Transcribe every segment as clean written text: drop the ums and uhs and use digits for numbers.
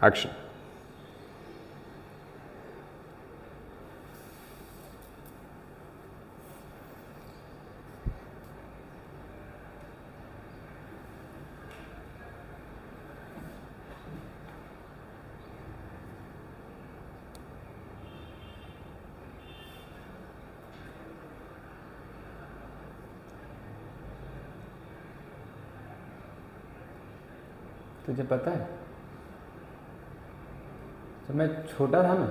Action. तुझे पता है, जब मैं छोटा था ना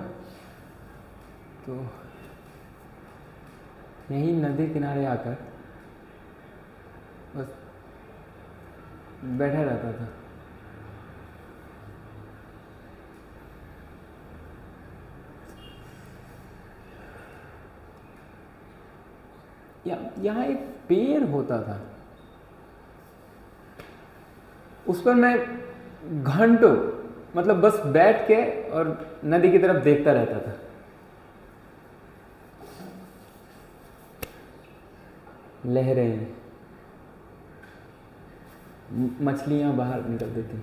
तो यहीं नदी किनारे आकर बस बैठा रहता था। यहाँ एक पेड़ होता था, उस पर मैं घंटों मतलब बस बैठ के और नदी की तरफ देखता रहता था। लहरें, मछलियां बाहर निकलती थी।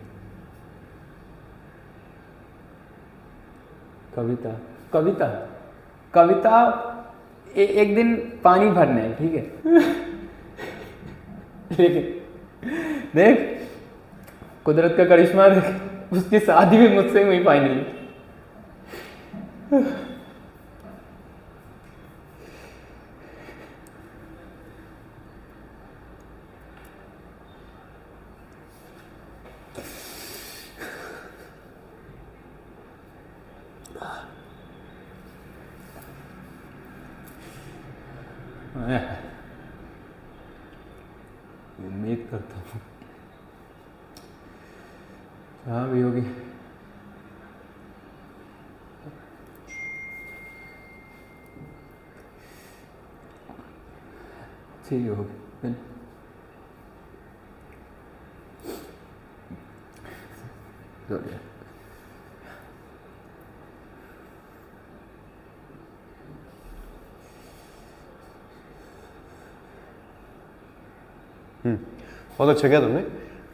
कविता कविता कविता एक दिन पानी भरने है, ठीक है। लेकिन देख, कुदरत का करिश्मा देख, उसकी शादी भी मुझसे हुई फाइनली। उम्मीद करता हूँ हाँ भी होगी। ठीक होगी। बहुत अच्छा किया तुमने,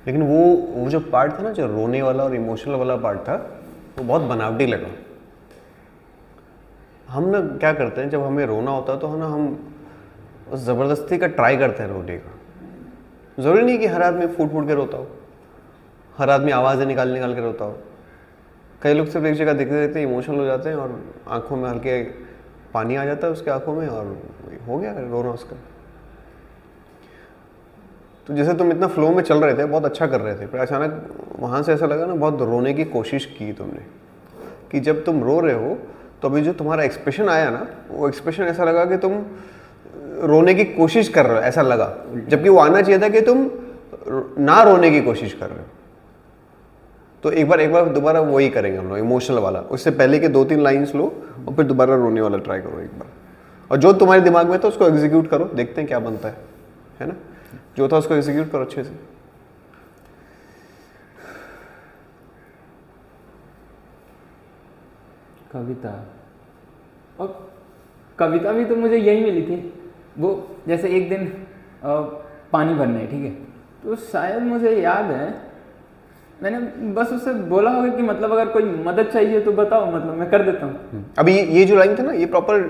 लेकिन वो जो पार्ट था ना, जो रोने वाला और इमोशनल वाला पार्ट था, वो बहुत बनावटी लगा। हम ना क्या करते हैं, जब हमें रोना होता है तो है ना, हम उस ज़बरदस्ती का ट्राई करते हैं रोने का। ज़रूरी नहीं कि हर आदमी फूट फूट के रोता हो, हर आदमी आवाज़ें निकाल निकाल के रोता हो। कई लोग सिर्फ एक जगह देखते देखते इमोशनल हो जाते हैं और आंखों में हल्के पानी आ जाता है उसके आंखों में, और हो गया रोना उसका। तो जैसे तुम इतना फ्लो में चल रहे थे, बहुत अच्छा कर रहे थे, फिर अचानक वहाँ से ऐसा लगा ना, बहुत रोने की कोशिश की तुमने, कि जब तुम रो रहे हो तो अभी जो तुम्हारा एक्सप्रेशन आया ना, वो एक्सप्रेशन ऐसा लगा कि तुम रोने की कोशिश कर रहे हो, ऐसा लगा, जबकि वो आना चाहिए था कि तुम ना रोने की कोशिश कर रहे हो। तो एक बार दोबारा वही करेंगे हम लोग, इमोशनल वाला। उससे पहले के 2-3 लाइन्स लो और फिर दोबारा रोने वाला ट्राई करो एक बार, और जो तुम्हारे दिमाग में था उसको एग्जीक्यूट करो, देखते हैं क्या बनता है ना। जो था उसको एग्जीक्यूट करो अच्छे से। कविता, और कविता भी तो मुझे यही मिली थी। वो जैसे एक दिन पानी भरना है, ठीक है, तो शायद मुझे याद है मैंने बस उससे बोला होगा कि मतलब अगर कोई मदद चाहिए तो बताओ, मतलब मैं कर देता हूँ। अभी ये जो लाइन था ना, ये प्रॉपर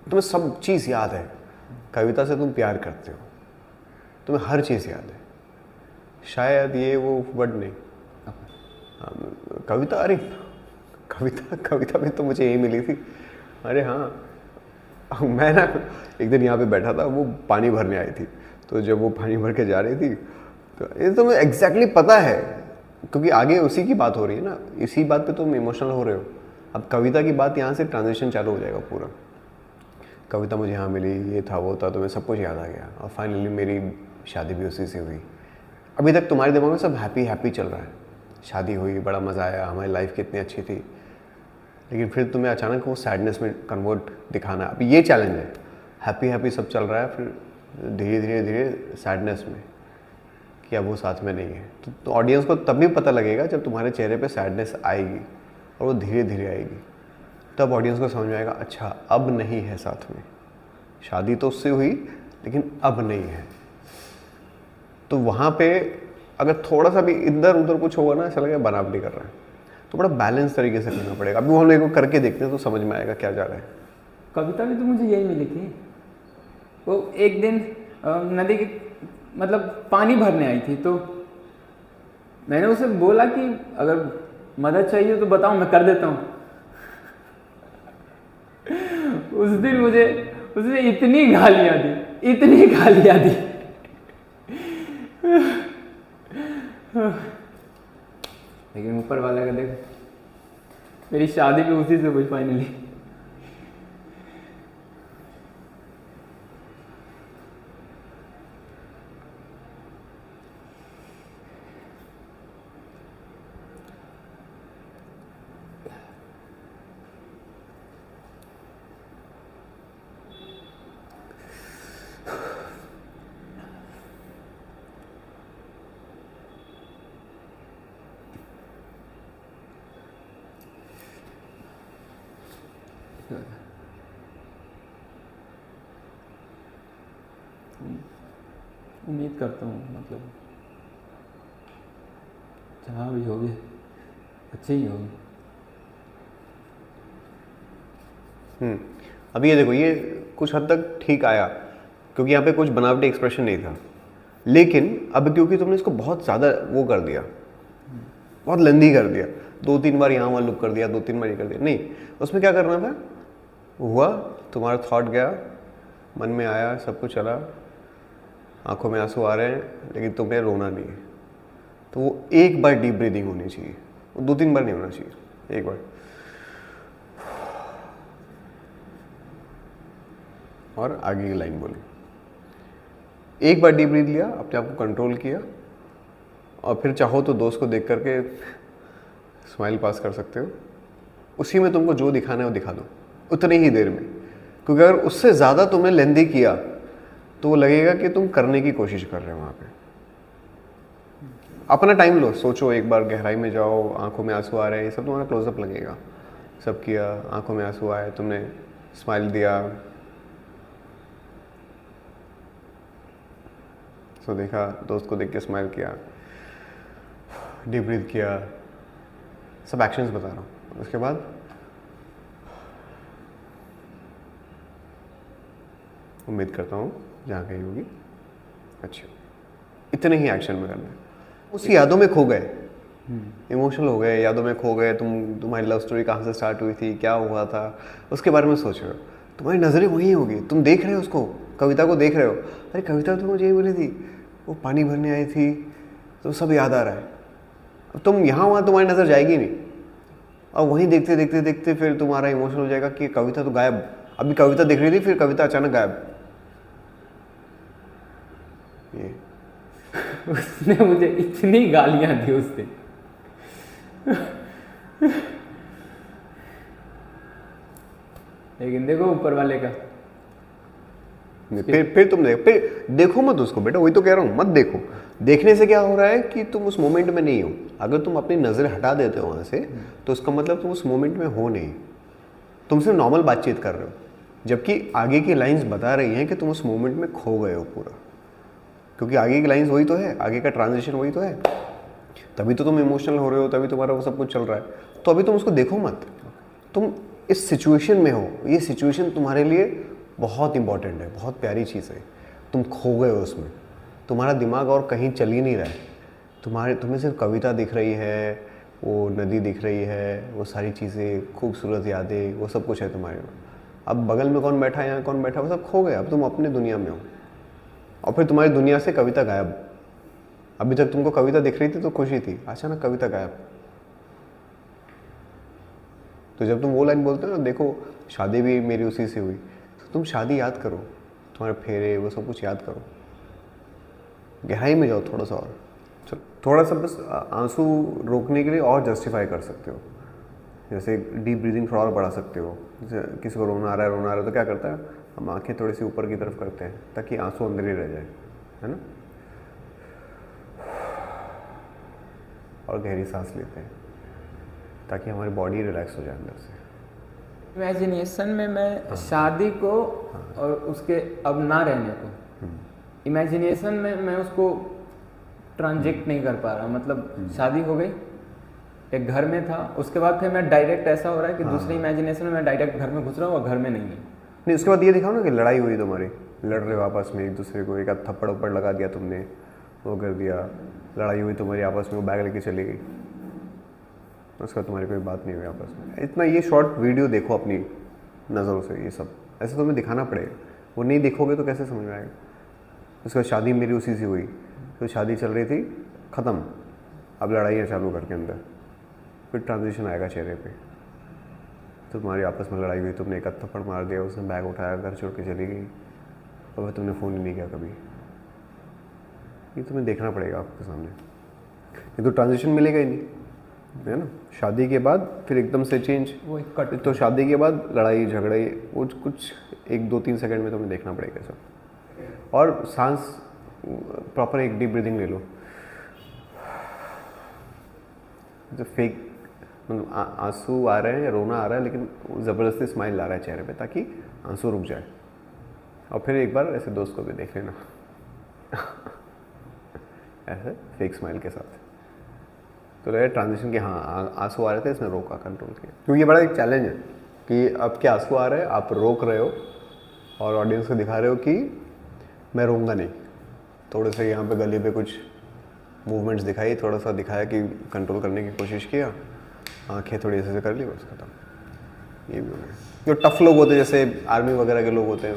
तुम्हें सब चीज़ याद है। कविता से तुम प्यार करते हो, तुम्हें हर चीज़ याद है, शायद ये वो वर्ड नहीं। कविता, अरे कविता भी तो मुझे यही मिली थी। अरे हाँ, मैं ना एक दिन यहाँ पे बैठा था, वो पानी भरने आई थी, तो जब वो पानी भर के जा रही थी तो ये तो मुझे एग्जैक्टली पता है, क्योंकि आगे उसी की बात हो रही है ना, इसी बात पे तुम इमोशनल हो रहे हो। अब कविता की बात यहाँ से ट्रांजिशन चालू हो जाएगा पूरा। कविता मुझे यहाँ मिली, ये था वो था, तो मैं सब कुछ याद आ गया, और फाइनली मेरी शादी भी उसी से हुई। अभी तक तुम्हारे दिमाग में सब हैप्पी हैप्पी चल रहा है, शादी हुई, बड़ा मज़ा आया, हमारी लाइफ कितनी अच्छी थी, लेकिन फिर तुम्हें अचानक वो सैडनेस में कन्वर्ट दिखाना। अभी ये चैलेंज है, हैप्पी हैप्पी सब चल रहा है, फिर धीरे धीरे धीरे सैडनेस में, कि अब वो साथ में नहीं है। तो ऑडियंस को तब भी पता लगेगा जब तुम्हारे चेहरे पे सैडनेस आएगी, और वो धीरे धीरे आएगी, तब ऑडियंस को समझ में आएगा, अच्छा अब नहीं है साथ में, शादी तो उससे हुई लेकिन अब नहीं है। तो वहाँ पे अगर थोड़ा सा भी इधर उधर कुछ होगा ना, ऐसा लगेगा बनावटी कर रहा है। तो बड़ा बैलेंस तरीके से करना पड़ेगा। अभी वो हम लोग करके देखते हैं तो समझ में आएगा क्या जा रहा है। कविता भी तो मुझे यही मिली थी। वो एक दिन नदी के मतलब पानी भरने आई थी, तो मैंने उसे बोला कि अगर मदद चाहिए तो बताओ, मैं कर देता हूँ। उस दिन मुझे उसने इतनी गालियाँ दी। लेकिन ऊपर वाला का देखो, मेरी शादी भी उसी से हुई फाइनली। उम्मीद करता हूँ मतलब जहाँ भी होगी अच्छी ही होगी। अभी ये देखो, ये कुछ हद तक ठीक आया क्योंकि यहाँ पे कुछ बनावटी एक्सप्रेशन नहीं था, लेकिन अब क्योंकि तुमने इसको बहुत ज़्यादा वो कर दिया, बहुत लेंदी कर दिया, 2-3 बार यहाँ वहाँ लुक कर दिया, 2-3 बार ये कर दिया। नहीं, उसमें क्या करना था, हुआ, तुम्हारा थॉट गया, मन में आया, सब कुछ चला, आंखों में आंसू आ रहे हैं, लेकिन तुम्हें रोना नहीं है। तो वो एक बार डीप ब्रीदिंग होनी चाहिए, वो 2-3 बार नहीं होना चाहिए, एक बार। और आगे की लाइन बोली। एक बार डीप ब्रीथ लिया, अपने आप को कंट्रोल किया, और फिर चाहो तो दोस्त को देख करके स्माइल पास कर सकते हो। उसी में तुमको जो दिखाना है वो दिखा दो, उतनी ही देर में, क्योंकि अगर उससे ज़्यादा तुमने लेंदी किया तो वो लगेगा कि तुम करने की कोशिश कर रहे हो। वहाँ पे अपना टाइम लो, सोचो, एक बार गहराई में जाओ, आंखों में आंसू आ रहे हैं, ये सब तुम्हारा क्लोजअप लगेगा। सब किया, आंखों में आंसू आए, तुमने स्माइल दिया, सो देखा, दोस्त को देख के स्माइल किया, डीप ब्रीथ किया, सब एक्शंस बता रहा हूँ। उसके बाद उम्मीद करता हूँ जहाँ कहीं होगी अच्छा, इतने ही एक्शन में करना है। उस यादों में खो गए, इमोशनल हो गए, यादों में खो गए, तुम्हारी लव स्टोरी कहाँ से स्टार्ट हुई थी, क्या हुआ था, उसके बारे में सोच रहे हो। तुम्हारी नज़रें वहीं होगी, तुम देख रहे हो उसको, कविता को देख रहे हो, अरे कविता तो मुझे यही बोली थी, वो पानी भरने आई थी, तो सब याद आ रहा है। अब तुम यहाँ वहाँ तुम्हारी नज़र जाएगी नहीं, और वहीं देखते देखते देखते फिर तुम्हारा इमोशनल हो जाएगा कि कविता तो गायब। अभी कविता दिख रही थी, फिर कविता अचानक गायब। ये उसने मुझे इतनी गालियां दी उस दिन। लेकिन देखो ऊपर वाले का, फिर तुम देखो मत उसको बेटा, वही तो कह रहा हूँ, मत देखो। देखने से क्या हो रहा है कि तुम उस मोमेंट में नहीं हो। अगर तुम अपनी नज़र हटा देते हो वहाँ से, तो उसका मतलब तुम उस मोमेंट में हो नहीं, तुम सिर्फ नॉर्मल बातचीत कर रहे हो, जबकि आगे की लाइंस बता रही हैं कि तुम उस मोमेंट में खो गए हो पूरा। क्योंकि आगे की लाइंस वही तो है, आगे का ट्रांजिशन वही तो है, तभी तो तुम इमोशनल हो रहे हो, तभी तुम्हारा वो सब कुछ चल रहा है। तो अभी तुम उसको देखो मत, तुम इस सिचुएशन में हो, ये सिचुएशन तुम्हारे लिए बहुत इंपॉर्टेंट है, बहुत प्यारी चीज़ है। तुम खो गए हो उसमें, तुम्हारा दिमाग और कहीं चल ही नहीं रहा है, तुम्हें सिर्फ कविता दिख रही है, वो नदी दिख रही है, वो सारी चीज़ें, खूबसूरत यादें, वो सब कुछ है तुम्हारे में। अब बगल में कौन बैठा है, यहाँ कौन बैठा है, वो सब खो गए। अब तुम अपने दुनिया में हो, और फिर तुम्हारी दुनिया से कविता गायब। अभी तक तुमको कविता दिख रही थी तो खुशी थी, अचानक कविता गायब। तो जब तुम वो लाइन बोलते हो ना, देखो शादी भी मेरी उसी से हुई, तो तुम शादी याद करो, तुम्हारे फेरे, वो सब कुछ याद करो, गहराई में जाओ थोड़ा सा और। चलो थोड़ा सा बस आंसू रोकने के लिए और जस्टिफाई कर सकते हो, जैसे डीप ब्रीदिंग थोड़ा और बढ़ा सकते हो। जैसे किसी को रोना आ रहा है तो क्या करता है, हम आंखें थोड़ी सी ऊपर की तरफ करते हैं ताकि आंसू अंदर ही रह जाए, है ना। और गहरी सांस लेते हैं ताकि हमारी बॉडी रिलैक्स हो जाए अंदर से। इमेजिनेशन में मैं शादी को और उसके अब ना रहने को, इमेजिनेशन में मैं उसको ट्रांजेक्ट नहीं कर पा रहा। मतलब शादी हो गई, एक घर में था, उसके बाद फिर मैं डायरेक्ट ऐसा हो रहा है कि दूसरे इमेजिनेशन में मैं डायरेक्ट घर में घुस रहा हूँ और घर में नहीं है। नहीं, उसके बाद ये दिखाओ ना कि लड़ाई हुई तुम्हारी, लड़ रहे हो आपस में एक दूसरे को, एक आध थप्पड़ उप्पड़ लगा दिया तुमने, वो कर दिया, लड़ाई हुई तुम्हारी आपस में, वो बैग लेके चली गई, उसके बाद तुम्हारी कोई बात नहीं हुई आपस में। इतना ये शॉर्ट वीडियो देखो अपनी नज़रों से, ये सब ऐसे तुम्हें दिखाना पड़ेगा, वो नहीं देखोगे तो कैसे समझ में आएगा। उसके बाद शादी मेरी उसी से हुई, तो शादी चल रही थी, ख़त्म, अब लड़ाइयाँ चालू घर के अंदर, फिर ट्रांजिशन आएगा चेहरे पे, तो तुम्हारी आपस में लड़ाई हुई, तुमने एक आध थप्पड़ मार दिया, उसने बैग उठाया, घर छोड़ के चली गई, और फिर तुमने फ़ोन ही नहीं किया कभी। ये तुम्हें देखना पड़ेगा आपके सामने, ये तो ट्रांजिशन मिलेगा ही नहीं, है ना। शादी के बाद फिर एकदम से चेंज, वो एक कट, तो शादी के बाद लड़ाई झगड़े, वो कुछ 1-2-3 सेकंड में तुम्हें देखना पड़ेगा सब। और सांस प्रॉपर, एक डीप ब्रीदिंग ले लो, जो फेक मतलब आंसू आ रहे हैं, रोना आ रहा है, लेकिन ज़बरदस्ती स्माइल ला रहा है चेहरे पे ताकि आंसू रुक जाए। और फिर एक बार ऐसे दोस्त को भी देख लेना ऐसे फेक स्माइल के साथ, तो लगे ट्रांजिशन के हाँ आंसू आ रहे थे, इसने रोका, कंट्रोल किया। क्योंकि ये बड़ा एक चैलेंज है कि आपके आंसू आ रहे हैं, आप रोक रहे हो और ऑडियंस को दिखा रहे हो कि मैं रोऊंगा नहीं। थोड़े से यहाँ पे गले पे कुछ मूवमेंट्स दिखाई, थोड़ा सा दिखाया कि कंट्रोल करने की कोशिश किया, आंखें थोड़ी ऐसे कर ली, बस खत्म। ये भी हो गया। जो टफ लोग होते हैं, जैसे आर्मी वगैरह के लोग होते हैं,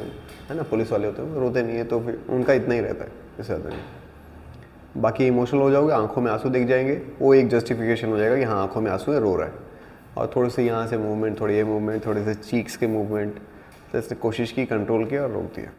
है ना, पुलिस वाले होते हैं, वो रोते नहीं है, तो फिर उनका इतना ही रहता है, इससे ज़्यादा नहीं। बाकी इमोशनल हो जाओगे, आंखों में आंसू दिख जाएंगे, वो एक जस्टिफिकेशन हो जाएगा कि हाँ आंखों में आंसू है, रो रहा है। और थोड़े से यहाँ से मूवमेंट, थोड़ी ये मूवमेंट, थोड़े से चीक्स के मूवमेंट, तो इसने कोशिश की, कंट्रोल किया और रोक दिया।